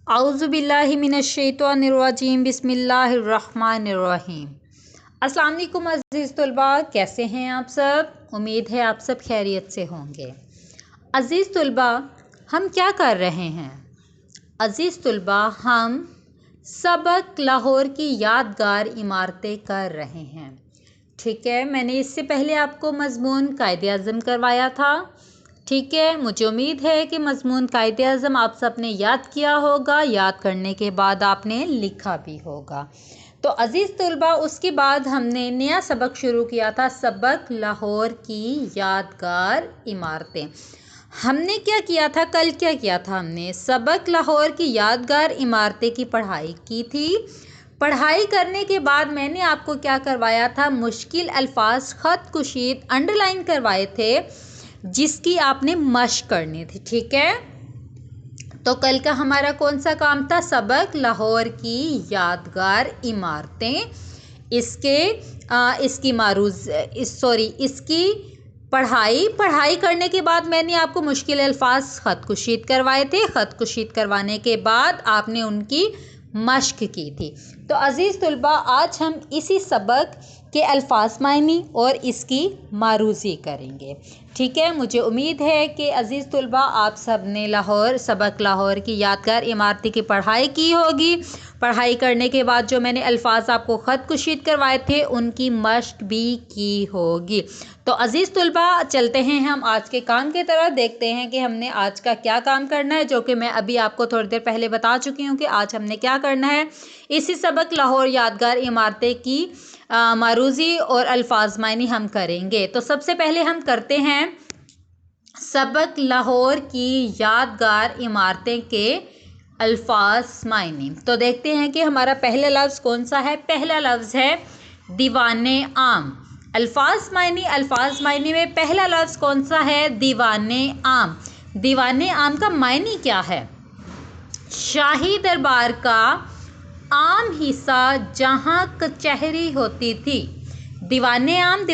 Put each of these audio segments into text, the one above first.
औज़ुबिल्लाहि मिनश्शैतानिर्रजीम बिस्मिल्लाहिर्रहमानिर्रहीम। अस्सलाम वालेकुम अज़ीज़ तलबा, कैसे हैं आप सब? उम्मीद है आप सब खैरियत से होंगे। अज़ीज़ तलबा, हम क्या कर रहे हैं? अज़ीज़ तलबा, हम सबक लाहौर की यादगार इमारतें कर रहे हैं। ठीक है, मैंने इससे पहले आपको मज़मून कायदे-आज़म करवाया था। ठीक है, मुझे उम्मीद है कि मज़मून कायदे-आज़म आप सब ने याद किया होगा। याद करने के बाद आपने लिखा भी होगा। तो अज़ीज़ तलबा, उसके बाद हमने नया सबक शुरू किया था, सबक लाहौर की यादगार इमारतें। हमने क्या किया था, कल क्या किया था? हमने सबक लाहौर की यादगार इमारतें की पढ़ाई की थी। पढ़ाई करने के बाद मैंने आपको क्या करवाया था, मुश्किल अल्फाज ख़त कुशीद अंडरलाइन करवाए थे, जिसकी आपने मश्क करनी थी। ठीक है, तो कल का हमारा कौन सा काम था? सबक लाहौर की यादगार इमारतें। इसकी पढ़ाई करने के बाद मैंने आपको मुश्किल अल्फाज ख़त कुशीद करवाए थे। ख़त कुशीद करवाने के बाद आपने उनकी मश्क की थी। तो अज़ीज़ तलबा, आज हम इसी सबक के अल्फाज मायनी और इसकी मारूज़ी करेंगे। ठीक है, मुझे उम्मीद है कि अज़ीज़ तलबा आप सब ने सबक लाहौर की यादगार इमारतें की पढ़ाई की होगी। पढ़ाई करने के बाद जो मैंने अल्फाज आपको ख़त कुशीद करवाए थे, उनकी मश्क भी की होगी। तो अज़ीज़ तलबा, चलते हैं हम आज के काम की तरफ। देखते हैं कि हमने आज का क्या काम करना है, जो कि मैं अभी आपको थोड़ी देर पहले बता चुकी हूँ कि आज हमने क्या करना है। इसी सबक लाहौर यादगार इमारतें की मारूज़ी और अल्फाज मायनी हम करेंगे। तो सबसे पहले हम करते हैं सबक लाहौर की यादगार इमारतें के अल्फाज मायने। तो देखते हैं कि हमारा पहला लफ्ज़ कौन सा है। पहला लफ्ज़ है दीवाने आम। अल्फाज मायने में पहला लफ्ज़ कौन सा है? दीवाने आम। दीवाने आम का मायने क्या है? शाही दरबार का आम हिस्सा जहाँ कचहरी होती थी। दीवाने आम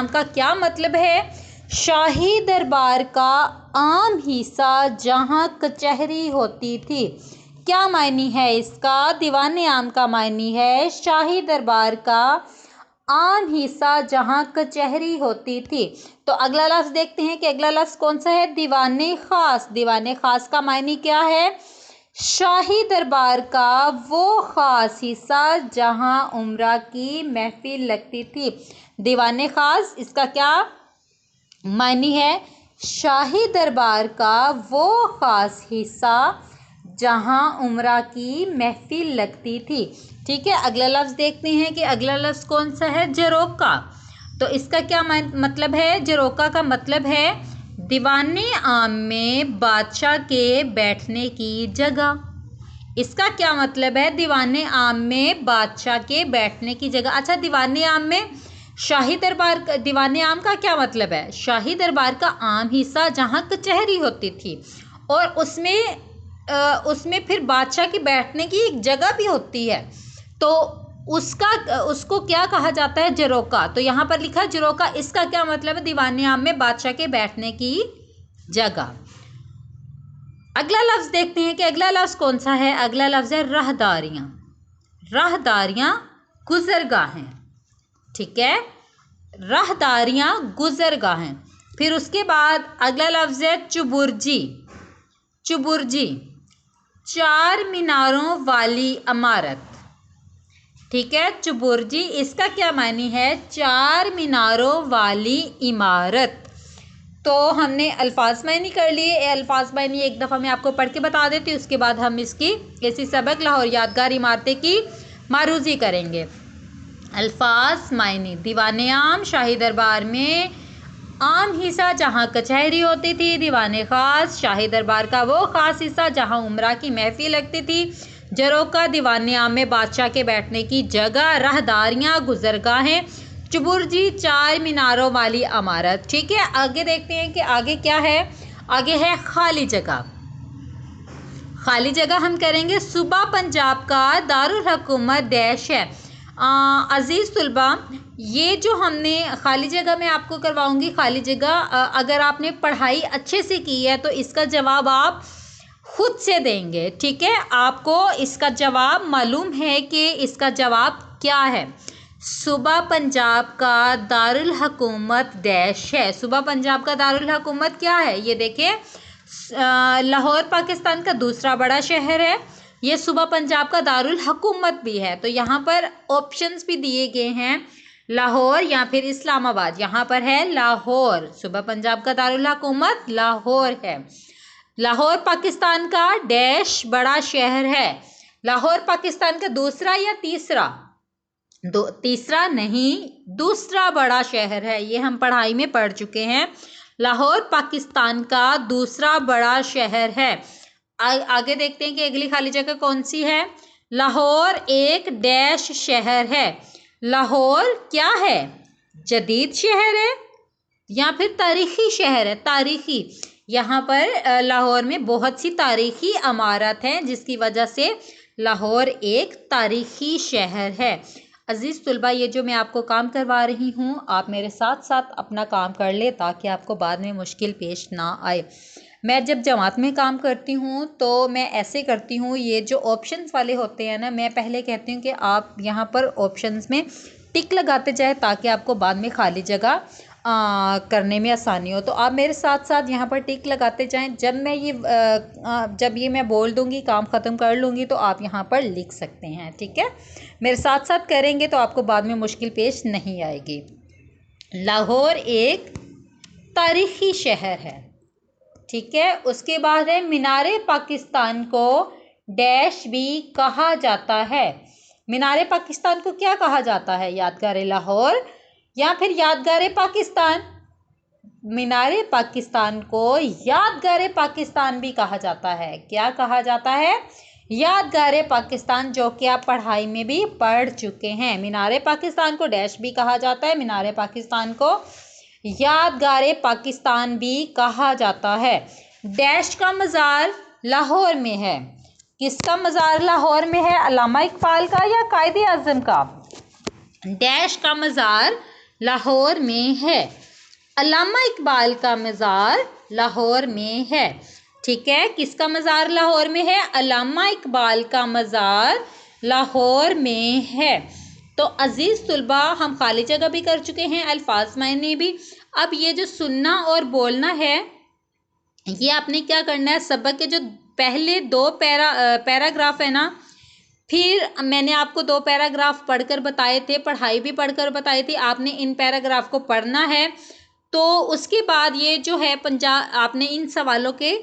का क्या मतलब है? शाही दरबार का आम हिस्सा जहाँ कचहरी होती थी। क्या मायने है इसका? दीवाने आम का मायने है शाही दरबार का आम हिस्सा जहाँ कचहरी होती थी। तो अगला लफ्ज़ देखते हैं कि अगला लफ्ज़ कौन सा है। दीवाने ख़ास। दीवाने ख़ास का मायने क्या है? शाही दरबार का वो ख़ास हिस्सा जहाँ उम्रा की महफिल लगती थी। दीवाने ख़ास, इसका क्या मायने है? शाही दरबार का वो ख़ास हिस्सा जहाँ उम्रा की महफिल लगती थी। ठीक है, अगला लफ्ज़ देखते हैं कि अगला लफ्ज़ कौन सा है। जरोका। तो इसका क्या मतलब है? जरोका का मतलब है दीवाने आम में बादशाह के बैठने की जगह। इसका क्या मतलब है? दीवाने आम में बादशाह के बैठने की जगह। अच्छा, दीवाने आम में शाही दरबार, दीवाने आम का क्या मतलब है? शाही दरबार का आम हिस्सा जहाँ कचहरी होती थी और उसमें फिर बादशाह के बैठने की एक जगह भी होती है, तो उसको क्या कहा जाता है? जरोका। तो यहाँ पर लिखा है जरोका। इसका क्या मतलब है? दीवाने आम में बादशाह के बैठने की जगह। अगला लफ्ज़ देखते हैं कि अगला लफ्ज़ कौन सा है। अगला लफ्ज़ है राहदारियाँ। राहदारियाँ गुज़रगाहें। ठीक है, राहदारियाँ गुज़रगाहें। फिर उसके बाद अगला लफ्ज़ है चुबुर्जी। चुबुर्जी, चार मीनारों वाली इमारत। ठीक है, चुबुर्जी, इसका क्या मायने है? चार मीनारों वाली इमारत। तो हमने अल्फाज मायने कर लिए। अल्फाज मायने एक दफ़ा मैं आपको पढ़ के बता देती हूँ, उसके बाद हम इसी सबक लाहौर यादगार इमारतें की मारूज़ी करेंगे। अल्फाज मायने। दीवाने आम, शाही दरबार में आम हिस्सा जहाँ कचहरी होती थी। दीवाने ख़ास, शाही दरबार का वो ख़ास हिस्सा जहाँ उम्रा की महफिल लगती थी। जरोका, दीवाने आम में बादशाह के बैठने की जगह। राहदारियाँ, गुज़रगाहें। चुबुर्जी, चार मीनारों वाली इमारत। ठीक है, आगे देखते हैं कि आगे क्या है। आगे है खाली जगह। खाली जगह हम करेंगे सूबा पंजाब का दारुल हुकूमत देश है। अज़ीज़ तलबा, ये जो हमने खाली जगह में आपको करवाऊंगी। खाली जगह अगर आपने पढ़ाई अच्छे से की है तो इसका जवाब आप खुद से देंगे। ठीक है, आपको इसका जवाब मालूम है कि इसका जवाब क्या है। सूबा पंजाब का दारुल हुकूमत डैश है। सूबा पंजाब का दारुल हुकूमत क्या है, ये देखिए, लाहौर पाकिस्तान का दूसरा बड़ा शहर है। ये सूबा पंजाब का दारुल हुकूमत भी है। तो यहाँ पर ऑप्शंस भी दिए गए हैं, लाहौर या फिर इस्लामाबाद। यहाँ पर है लाहौर, सूबा पंजाब का दारुल हुकूमत लाहौर है। लाहौर पाकिस्तान का डैश बड़ा शहर है। लाहौर पाकिस्तान का दूसरा या तीसरा, तीसरा नहीं, दूसरा बड़ा शहर है। ये हम पढ़ाई में पढ़ चुके हैं। लाहौर पाकिस्तान का दूसरा बड़ा शहर है। आगे देखते हैं कि अगली खाली जगह कौन सी है। लाहौर एक डैश शहर है। लाहौर क्या है, जदीद शहर है या फिर तारीखी शहर है। तारीखी, यहाँ पर लाहौर में बहुत सी तारीखी इमारत हैं जिसकी वजह से लाहौर एक तारीखी शहर है। अजीज़ तुलबा, ये जो मैं आपको काम करवा रही हूँ, आप मेरे साथ साथ अपना काम कर ले ताकि आपको बाद में मुश्किल पेश ना आए। मैं जब जमात में काम करती हूँ तो मैं ऐसे करती हूँ, ये जो ऑप्शंस वाले होते हैं ना, मैं पहले कहती हूँ कि आप यहाँ पर ऑप्शंस में टिक लगाते जाए ताकि आपको बाद में खाली जगह करने में आसानी हो। तो आप मेरे साथ साथ यहाँ पर टिक लगाते जाएं। जब ये मैं बोल दूँगी, काम ख़त्म कर लूँगी, तो आप यहाँ पर लिख सकते हैं। ठीक है, मेरे साथ साथ करेंगे तो आपको बाद में मुश्किल पेश नहीं आएगी। लाहौर एक तारीख़ी शहर है। ठीक है, उसके बाद है मीनारे पाकिस्तान को डैश भी कहा जाता है। मीनारे पाकिस्तान को क्या कहा जाता है, यादगार लाहौर या फिर यादगार पाकिस्तान। मीनारे पाकिस्तान को यादगार पाकिस्तान भी कहा जाता है। क्या कहा जाता है, यादगार पाकिस्तान, जो कि आप पढ़ाई में भी पढ़ चुके हैं। मीनारे पाकिस्तान को डैश भी कहा जाता है, मीनारे पाकिस्तान को यादगार पाकिस्तान भी कहा जाता है। डैश का मज़ार लाहौर में है। किसका मज़ार लाहौर में है, अल्लामा इकबाल का या कायदे आज़म का। डैश का मज़ार लाहौर में है। अल्लामा इकबाल का मज़ार लाहौर में है। ठीक है, किसका मज़ार लाहौर में है, अल्लामा इकबाल का मज़ार लाहौर में है। तो अज़ीज़ तुलबा, हम खाली जगह भी कर चुके हैं, अल्फाज मायने भी। अब ये जो सुनना और बोलना है, ये आपने क्या करना है, सबक के जो पहले दो पैराग्राफ है ना, फिर मैंने आपको 2 पैराग्राफ पढ़कर बताए थे, पढ़ाई भी पढ़कर बताई थी, आपने इन पैराग्राफ को पढ़ना है। तो उसके बाद ये जो है आपने इन सवालों के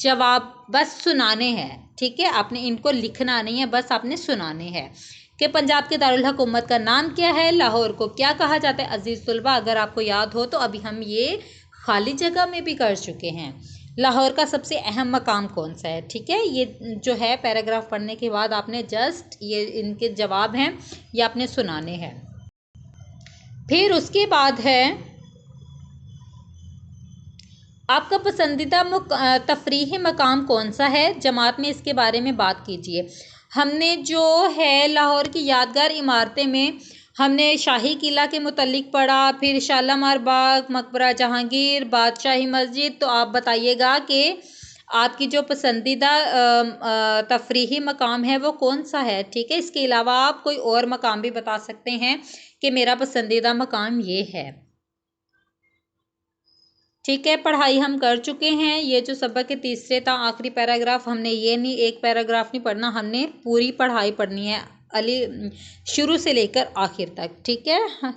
जवाब बस सुनाने हैं। ठीक है, आपने इनको लिखना नहीं है, बस आपने सुनाने हैं कि पंजाब के दारुल हुकूमत का नाम क्या है, लाहौर को क्या कहा जाता है। अजीज़ तुलबा, अगर आपको याद हो तो अभी हम ये खाली जगह में भी कर चुके हैं। लाहौर का सबसे अहम मकाम कौन सा है। ठीक है, ये जो है पैराग्राफ पढ़ने के बाद आपने जस्ट ये इनके जवाब हैं, ये आपने सुनाने हैं। फिर उसके बाद है आपका पसंदीदा तफरीही मकाम कौन सा है, जमात में इसके बारे में बात कीजिए। हमने जो है लाहौर की यादगार इमारतें में हमने शाही किला के मुतल्लिक पढ़ा, फिर शालामार बाग, मकबरा जहांगीर, बादशाही मस्जिद। तो आप बताइएगा कि आपकी जो पसंदीदा तफरीही मकाम है वो कौन सा है। ठीक है, इसके अलावा आप कोई और मकाम भी बता सकते हैं कि मेरा पसंदीदा मकाम ये है। ठीक है, पढ़ाई हम कर चुके हैं। ये जो सबक के तीसरे था, आखिरी पैराग्राफ, हमने ये नहीं एक पैराग्राफ नहीं पढ़ना, हमने पूरी पढ़ाई पढ़नी है, शुरू से लेकर आखिर तक। ठीक है,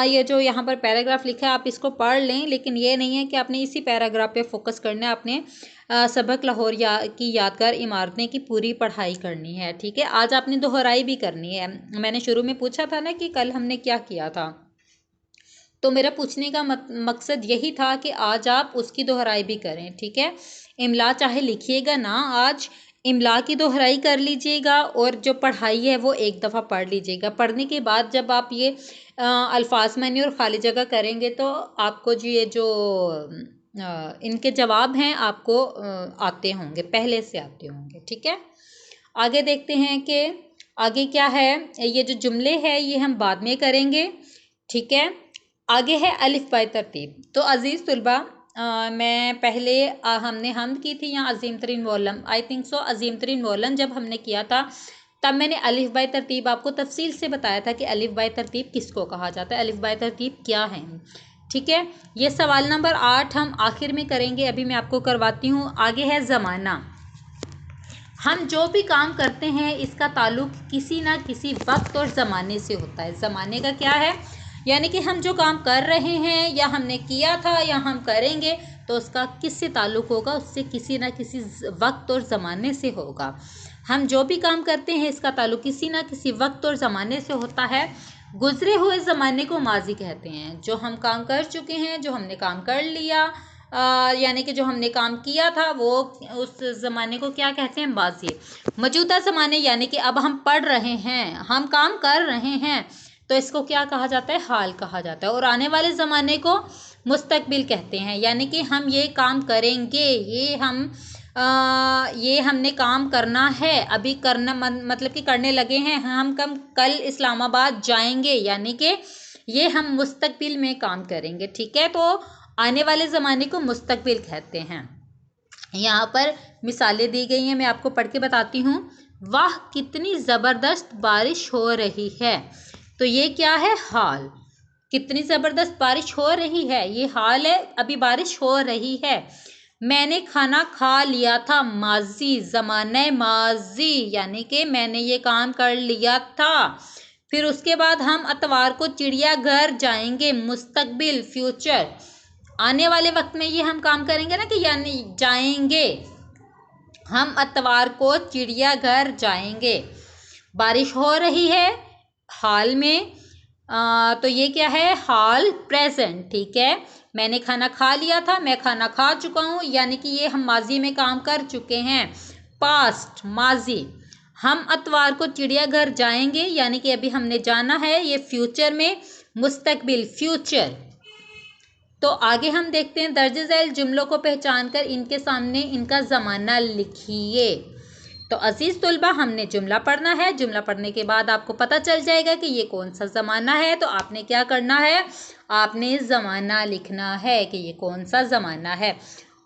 ये जो यहाँ पर पैराग्राफ लिखा है आप इसको पढ़ लें, लेकिन ये नहीं है कि आपने इसी पैराग्राफ पे फोकस करना है, आपने सबक लाहौर की यादगार इमारतें की पूरी पढ़ाई करनी है। ठीक है, आज आपने दोहराई भी करनी है। मैंने शुरू में पूछा था ना कि कल हमने क्या किया था, तो मेरा पूछने का मकसद यही था कि आज आप उसकी दोहराई भी करें। ठीक है, इमला चाहे लिखिएगा ना, आज इमला की दोहराई कर लीजिएगा और जो पढ़ाई है वो एक दफ़ा पढ़ लीजिएगा। पढ़ने के बाद जब आप ये अल्फाज मानी और खाली जगह करेंगे तो आपको जो ये जो इनके जवाब हैं आपको आते होंगे, पहले से आते होंगे। ठीक है, आगे देखते हैं कि आगे क्या है। ये जो जुमले हैं ये हम बाद में करेंगे। ठीक है, आगे है अलिफ बाय तरतीब। तो अज़ीज़ तुलबा, मैं पहले हमने हमद की थी यहाँ अजीम तरीन वॉलम, आई थिंक सो अजीम तरीन वॉलम जब हमने किया था तब मैंने अलिफ बाय तरतीब आपको तफसील से बताया था कि अलिफ बाय तरतीब किसको कहा जाता है, अलिफ बाय तरतीब क्या है। ठीक है, ये सवाल नंबर 8 हम आखिर में करेंगे, अभी मैं आपको करवाती हूँ। आगे है ज़माना। हम जो भी काम करते हैं इसका ताल्लुक किसी ना किसी वक्त और ज़माने से होता है। ज़माने का क्या है, यानी कि हम जो काम कर रहे हैं या हमने किया था या हम करेंगे तो उसका किससे ताल्लुक़ होगा, उससे किसी ना किसी वक्त और ज़माने से होगा। हम जो भी काम करते हैं इसका ताल्लुक़ किसी ना किसी वक्त और ज़माने से होता है। गुज़रे हुए ज़माने को माजी कहते हैं। जो हम काम कर चुके हैं, जो हमने काम कर लिया, यानी कि जो हमने काम किया था वो उस ज़माने को क्या कहते हैं, माजी। मौजूदा ज़माने यानी कि अब हम पढ़ रहे हैं, हम काम कर रहे हैं तो इसको क्या कहा जाता है, हाल कहा जाता है। और आने वाले ज़माने को मुस्तकबिल कहते हैं, यानी कि हम ये काम करेंगे, ये हमने काम करना है, अभी करना मतलब कि करने लगे हैं, हम कल इस्लामाबाद जाएंगे, यानी कि ये हम मुस्तकबिल में काम करेंगे। ठीक है, तो आने वाले ज़माने को मुस्तकबिल कहते हैं। यहाँ पर मिसालें दी गई हैं, मैं आपको पढ़ के बताती हूँ। वाह कितनी ज़बरदस्त बारिश हो रही है, तो ये क्या है, हाल। कितनी ज़बरदस्त बारिश हो रही है, ये हाल है, अभी बारिश हो रही है। मैंने खाना खा लिया था, माजी, ज़माने माजी, यानी कि मैंने ये काम कर लिया था। फिर उसके बाद हम अतवार को चिड़ियाघर जाएंगे, मुस्तकबिल, फ्यूचर। आने वाले वक्त में ये हम काम करेंगे ना, कि यानी जाएंगे, हम अतवार को चिड़ियाघर जाएंगे। बारिश हो रही है हाल में, तो ये क्या है, हाल, प्रेजेंट। ठीक है, मैंने खाना खा लिया था, मैं खाना खा चुका हूँ, यानी कि ये हम माजी में काम कर चुके हैं। पास्ट, माजी। हम अतवार को चिड़ियाघर जाएंगे, यानी कि अभी हमने जाना है, ये फ्यूचर में, मुस्तकबिल, फ्यूचर। तो आगे हम देखते हैं, दर्ज झैल जुमलों को पहचान कर इनके सामने इनका ज़माना लिखिए। तो अजीज़ तुलबा, हमने जुमला पढ़ना है। जुमला पढ़ने के बाद आपको पता चल जाएगा कि ये कौन सा ज़माना है। तो आपने क्या करना है, आपने ज़माना लिखना है कि ये कौन सा ज़माना है।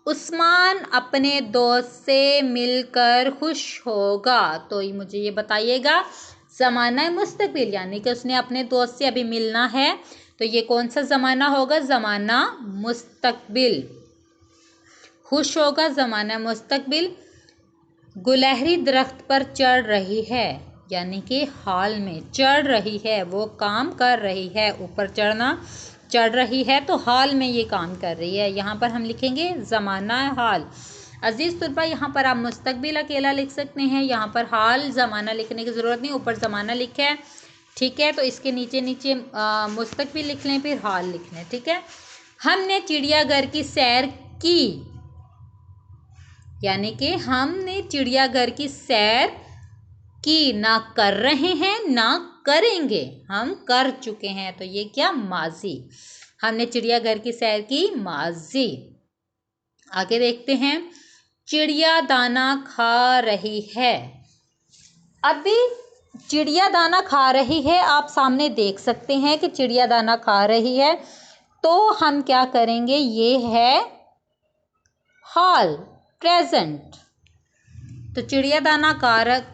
उस्मान अपने दोस्त से मिलकर खुश होगा, तो ये मुझे ये बताइएगा, ज़माना मुस्तकबिल, यानी कि उसने अपने दोस्त से अभी मिलना है, तो ये कौन सा ज़माना होगा, ज़माना मुस्तकबिल। खुश होगा, ज़माना मुस्तकबिल। गुलहरी दरख्त पर चढ़ रही है, यानी कि हाल में चढ़ रही है, वो काम कर रही है, ऊपर चढ़ना, चढ़ रही है, तो हाल में ये काम कर रही है। यहाँ पर हम लिखेंगे ज़माना हाल। अजीज़ तुलबा, यहाँ पर आप मुस्तकबिल अकेला लिख सकते हैं, यहाँ पर हाल ज़माना लिखने की ज़रूरत नहीं, ऊपर ज़माना लिखा है। ठीक है, तो इसके नीचे नीचे मुस्तकबिल लिख लें, फिर हाल लिख लें। ठीक है, हमने चिड़ियाघर की सैर की, यानी कि हमने चिड़ियाघर की सैर की, ना कर रहे हैं ना करेंगे, हम कर चुके हैं, तो ये क्या, माजी। हमने चिड़ियाघर की सैर की, माजी। आगे देखते हैं, चिड़िया दाना खा रही है। अभी चिड़िया दाना खा रही है, आप सामने देख सकते हैं कि चिड़िया दाना खा रही है, तो हम क्या करेंगे, ये है हाल, प्रेजेंट। तो चिड़िया दाना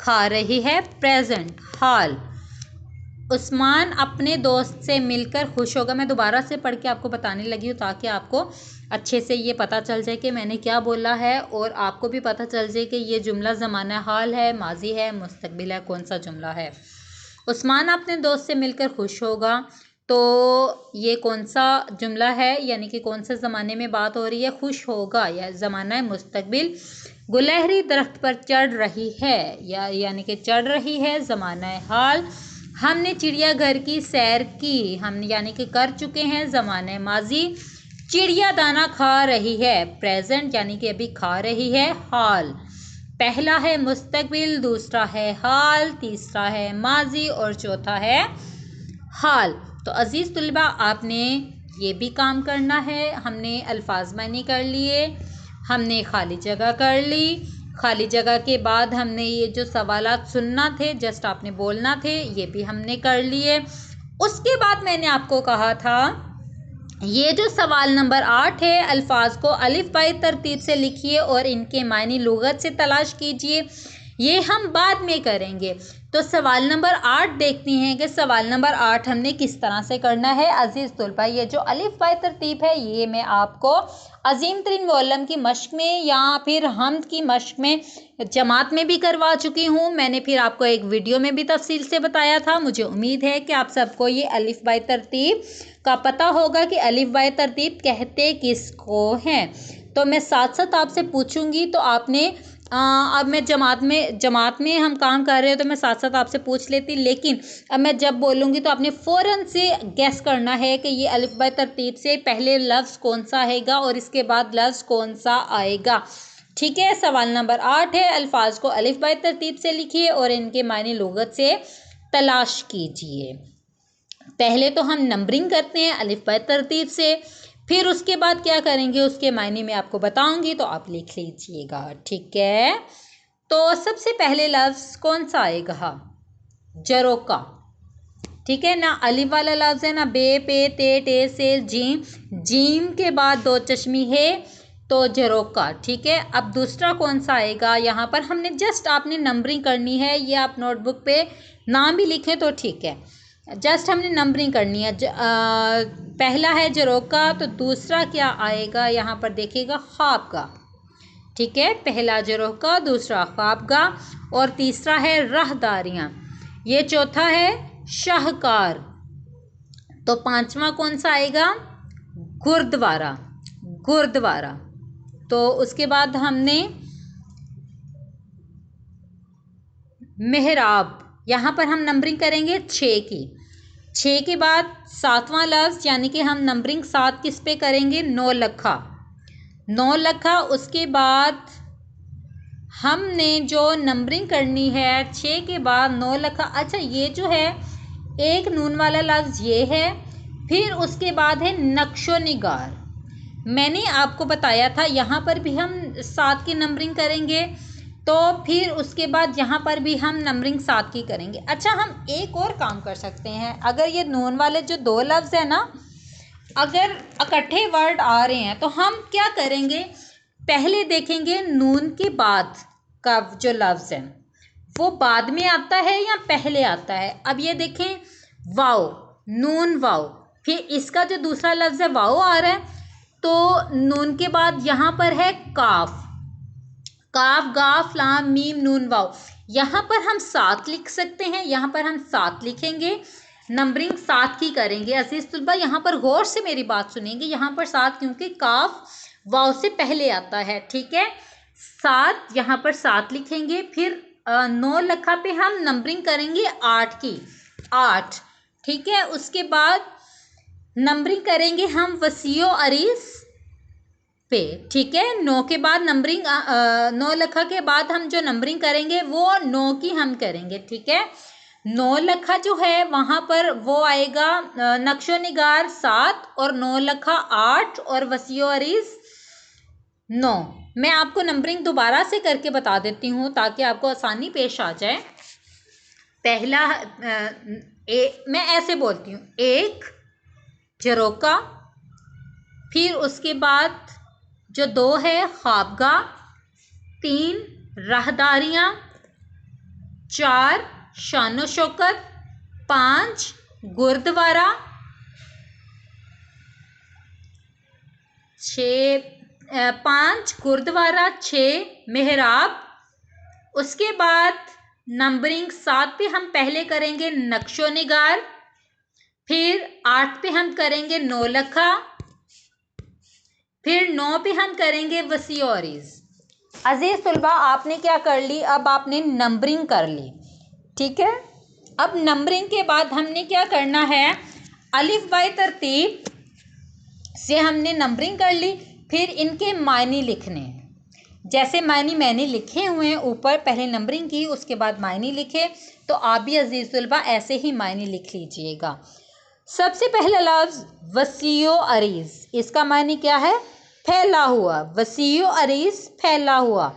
खा रही है, प्रेजेंट, हाल। उस्मान अपने दोस्त से मिलकर खुश होगा। मैं दोबारा से पढ़ के आपको बताने लगी हूँ ताकि आपको अच्छे से ये पता चल जाए कि मैंने क्या बोला है, और आपको भी पता चल जाए कि ये जुमला ज़माना हाल है, माजी है, मुस्तकबिल है, कौन सा जुमला है। उस्मान अपने दोस्त से मिलकर खुश होगा, तो ये कौन सा जुमला है, यानी कि कौन से ज़माने में बात हो रही है, खुश होगा, या ज़माना है मुस्तकबिल। गुलहरी दरख्त पर चढ़ रही है, यानी कि चढ़ रही है, ज़माना है हाल। हमने चिड़ियाघर की सैर की, हम यानी कि कर चुके हैं, ज़माना है माजी। चिड़िया दाना खा रही है, प्रेजेंट, यानी कि अभी खा रही है, हाल। पहला है मुस्तकबिल, दूसरा है हाल, तीसरा है माजी और चौथा है हाल। तो अजीज़ तुलबा, आपने ये भी काम करना है। हमने अल्फाज मानी कर लिए, हमने खाली जगह कर ली, खाली जगह के बाद हमने ये जो सवालात सुनना थे, जस्ट आपने बोलना थे, ये भी हमने कर लिए। उसके बाद मैंने आपको कहा था ये जो सवाल नंबर 8 है, अल्फाज को अलिफ बाई तरतीब से लिखिए और इनके मायने लुगत से तलाश कीजिए, ये हम बाद में करेंगे। तो सवाल नंबर 8 देखते हैं कि सवाल नंबर 8 हमने किस तरह से करना है। अजीज़ तलबा, ये जो अलिफ बाई तरतीब है ये मैं आपको अजीम तरीन मुअल्लम की मश्क में या फिर हमद की मश्क में जमात में भी करवा चुकी हूँ। मैंने फिर आपको एक वीडियो में भी तफसील से बताया था। मुझे उम्मीद है कि आप सबको ये अलिफ बाई तरतीब का पता होगा कि अलिफ बाई तरतीब कहते किसको हैं। तो मैं साथ साथ आपसे पूछूंगी, तो आपने अब मैं जमात में हम काम कर रहे हो तो मैं साथ साथ आपसे पूछ लेती, लेकिन अब मैं जब बोलूँगी तो आपने फ़ौरन से गैस करना है कि ये अलिफ बाई तरतीब से पहले लफ्ज़ कौन सा आएगा और इसके बाद लफ्ज़ कौन सा आएगा। ठीक है, सवाल नंबर 8 है, अल्फाज को अलिफ बाई तरतीब से लिखिए और इनके मायने लुगत से तलाश कीजिए। पहले तो हम नंबरिंग करते हैं अलिफ बाई तरतीब से, फिर उसके बाद क्या करेंगे उसके मायने में आपको बताऊंगी, तो आप लिख लीजिएगा। ठीक है, तो सबसे पहले लफ्ज़ कौन सा आएगा? जरोका। ठीक है ना, अलिफ वाला लफ्ज़ है ना, बे पे ते टे से जीम, जीम के बाद दो चश्मी है तो जरोका। ठीक है, अब दूसरा कौन सा आएगा? यहाँ पर हमने जस्ट आपने नंबरिंग करनी है, ये आप नोटबुक पे नाम भी लिखें तो ठीक है, जस्ट हमने नंबरिंग करनी है। पहला है जरोका, तो दूसरा क्या आएगा यहाँ पर देखिएगा, ख्वाबगा। ठीक है, पहला जरोका, दूसरा ख्वाबगा और तीसरा है राहदारियाँ, ये चौथा है शाहकार। तो पांचवा कौन सा आएगा? गुरुद्वारा, गुरुद्वारा। तो उसके बाद हमने मेहराब, यहाँ पर हम नंबरिंग करेंगे 6 की। 6 के बाद सातवां लफ्ज़, यानी कि हम नंबरिंग 7 किस पे करेंगे? 9 लखा, 9 लखा। उसके बाद हमने जो नंबरिंग करनी है 6 के बाद 9 लखा। अच्छा, ये जो है एक नून वाला लफ्ज़ ये है, फिर उसके बाद है नक्शो निगार। मैंने आपको बताया था यहाँ पर भी हम 7 की नंबरिंग करेंगे, तो फिर उसके बाद यहाँ पर भी हम नंबरिंग 7 की करेंगे। अच्छा, हम एक और काम कर सकते हैं, अगर ये नून वाले जो 2 लफ्ज़ हैं ना, अगर इकट्ठे वर्ड आ रहे हैं तो हम क्या करेंगे, पहले देखेंगे नून के बाद का जो लफ्ज़ है वो बाद में आता है या पहले आता है। अब ये देखें, वाओ, नून वाओ, फिर इसका जो दूसरा लफ्ज़ है वाओ आ रहा है, तो नून के बाद यहाँ पर है काफ, काफ गाफ लाम मीम नून वाओ। यहाँ पर हम 7 लिख सकते हैं, यहाँ पर हम 7 लिखेंगे, नंबरिंग 7 की करेंगे। अजीज़ तुलबा, यहाँ पर गौर से मेरी बात सुनेंगे, यहाँ पर 7 क्योंकि काफ वाओ से पहले आता है। ठीक है, 7 यहाँ पर 7 लिखेंगे, फिर 9 लखा पे हम नंबरिंग करेंगे 8 की, 8। ठीक है, उसके बाद नंबरिंग करेंगे हम वसीओ अरीस पे। ठीक है, 9 के बाद नंबरिंग 9 लखा के बाद हम जो नंबरिंग करेंगे वो 9 की हम करेंगे। ठीक है, 9 लखा जो है वहाँ पर वो आएगा नक्शो निगार 7 और 9 लखा 8 और वसीओ अरीस 9। मैं आपको नंबरिंग दोबारा से करके बता देती हूँ ताकि आपको आसानी पेश आ जाए। पहला मैं ऐसे बोलती हूँ, 1 जरोका, फिर उसके बाद जो 2 है ख्वाबगा, 3 राहदारियाँ, 4 शानो शौकत, 5 गुरुद्वारा, 5 गुरुद्वारा, 6 मेहराब। उसके बाद नंबरिंग 7 पे हम पहले करेंगे नक्शो निगार, फिर 8 पे हम करेंगे 9 लखा, फिर 9 पे हम करेंगे वसीओ अरीस। अजीज़ तुलबा, आपने क्या कर ली, अब आपने नंबरिंग कर ली। ठीक है, अब नंबरिंग के बाद हमने क्या करना है, अलिफ बाई तरतीब से हमने नंबरिंग कर ली, फिर इनके मायने लिखने हैं। जैसे मायने मैंने लिखे हुए हैं ऊपर, पहले नंबरिंग की उसके बाद मायने लिखे, तो आप भी अजीज़ तुलबा ऐसे ही मायने लिख लीजिएगा। सबसे पहला लफ्ज़ वसीओ अरीस, इसका मायने क्या है? फैला हुआ, वसीओ अरीस फैला हुआ।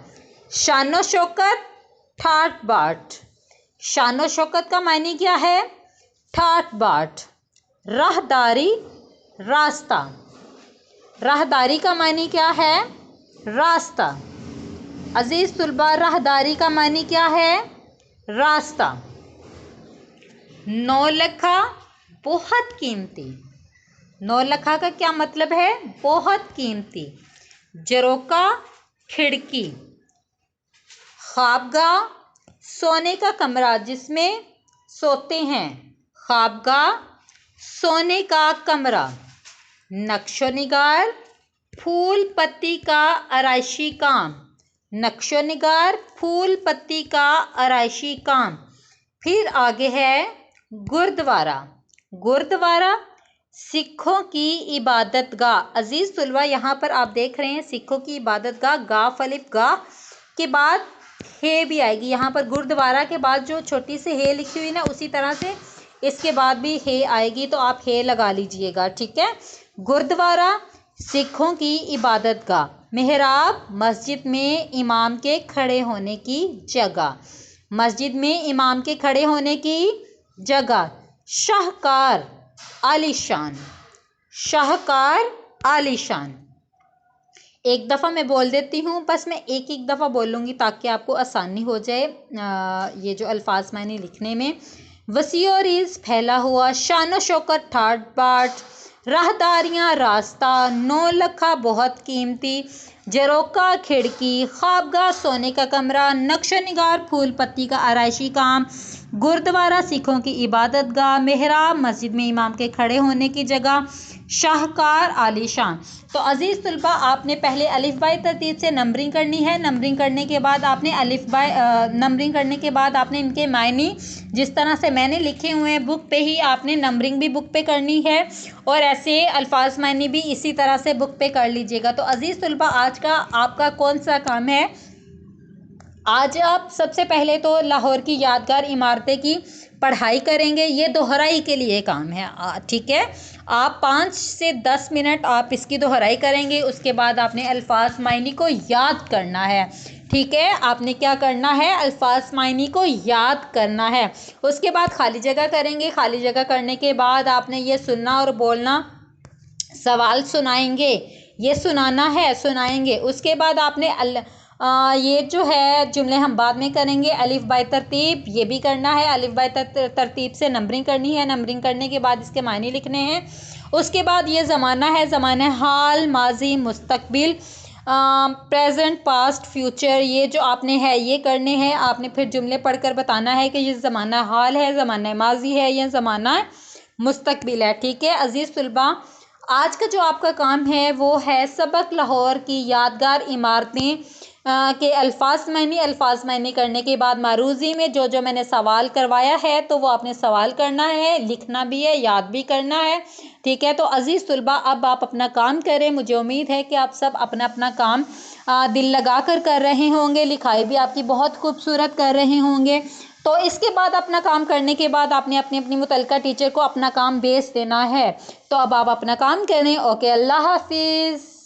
शानो शौकत ठाट बाट, शानो शौकत का मायने क्या है? ठाट बाट। राहदारी रास्ता। राहदारी का मानी क्या है? रास्ता। अजीज तुलबा, राहदारी का मानी क्या है? रास्ता। नौलखा बहुत कीमती। नौलखा का क्या मतलब है? बहुत कीमती। जरोका खिड़की। ख्वाबगाह सोने का कमरा जिसमें सोते हैं। ख्वाबगाह सोने का कमरा। नक्शो निगार फूल पत्ती का आराइशी काम। नक्शो निगार फूल पत्ती का आराइशी काम। फिर आगे है गुरुद्वारा। गुरुद्वारा सिखों की इबादत गाह। अजीज तुलबा, यहाँ पर आप देख रहे हैं सिखों की इबादत गाह, गाफ अलिफ गाह के बाद हे भी आएगी। यहाँ पर गुरुद्वारा के बाद जो छोटी सी हे लिखी हुई ना, उसी तरह से इसके बाद भी हे आएगी, तो आप हे लगा लीजिएगा, ठीक है। गुरुद्वारा सिखों की इबादत गाह। मेहराब मस्जिद में इमाम के खड़े होने की जगह। मस्जिद में इमाम के खड़े होने की जगह। शाहकार आलीशान। शाहकार आलीशान। एक दफ़ा मैं बोल देती हूँ, बस मैं एक एक दफ़ा बोलूँगी ताकि आपको आसानी हो जाए ये जो अल्फाज मैंने लिखने में। वसी और इज़ फैला हुआ, शान शौकत ठाट बाट, राहदारियाँ रास्ता, नौलखा बहुत कीमती, जरोका खिड़की, ख्वाबगाह सोने का कमरा, नक्शो निगार फूल पत्ती का आराइशी काम, गुरुद्वारा सिखों की इबादत गाह, मेहराब मस्जिद में इमाम के खड़े होने की जगह, शाहकार आलीशान। तो अजीज़ तुलबा, आपने पहले अलिफ बाई तरतीब से नंबरिंग करनी है। नंबरिंग करने के बाद आपने नंबरिंग करने के बाद आपने इनके मायने जिस तरह से मैंने लिखे हुए हैं बुक पे ही आपने नंबरिंग भी बुक पे करनी है, और ऐसे अल्फाज मायने भी इसी तरह से बुक पे कर लीजिएगा। तो अजीज़ तुलबा, आज का आपका कौन सा काम है? आज आप सबसे पहले तो लाहौर की यादगार इमारतें की पढ़ाई करेंगे। ये दोहराई के लिए काम है, ठीक है। आप 5 से 10 मिनट आप इसकी दोहराई करेंगे। उसके बाद आपने अल्फाज मायनी को याद करना है, ठीक है। आपने क्या करना है? अल्फाज मायनी को याद करना है। उसके बाद खाली जगह करेंगे। खाली जगह करने के बाद आपने ये सुनना और बोलना, सवाल सुनाएंगे, ये सुनाना है, सुनाएंगे। उसके बाद आपने ये जो है जुमले हम बाद में करेंगे। अलिफ बाय तरतीब ये भी करना है। अलिफ बाय तरतीब से नंबरिंग करनी है। नंबरिंग करने के बाद इसके मायने लिखने हैं। उसके बाद ये ज़माना है, ज़माना हाल, माजी, मुस्तकबिल, प्रेजेंट, पास्ट, फ्यूचर, ये जो आपने है ये करने हैं। आपने फिर जुमले पढ़कर बताना है कि ये ज़माना हाल है, ज़माना माजी है, या ज़माना मुस्तकबिल है, ठीक है। अजीज़ तुलबा, आज का जो आपका काम है वो है सबक लाहौर की यादगार इमारतें के अल्फाज मायने करने के बाद मारूज़ी में जो जो मैंने सवाल करवाया है तो वो आपने सवाल करना है, लिखना भी है, याद भी करना है, ठीक है। तो अजीज़ तुलबा, अब आप अपना काम करें। मुझे उम्मीद है कि आप सब अपना अपना काम दिल लगा कर रहे होंगे। लिखाई भी आपकी बहुत खूबसूरत कर रहे होंगे। तो इसके बाद अपना काम करने के बाद आपने अपनी मुतलका टीचर को अपना काम भेज देना है। तो अब आप अपना काम करें। ओके, अल्लाह हाफिज़।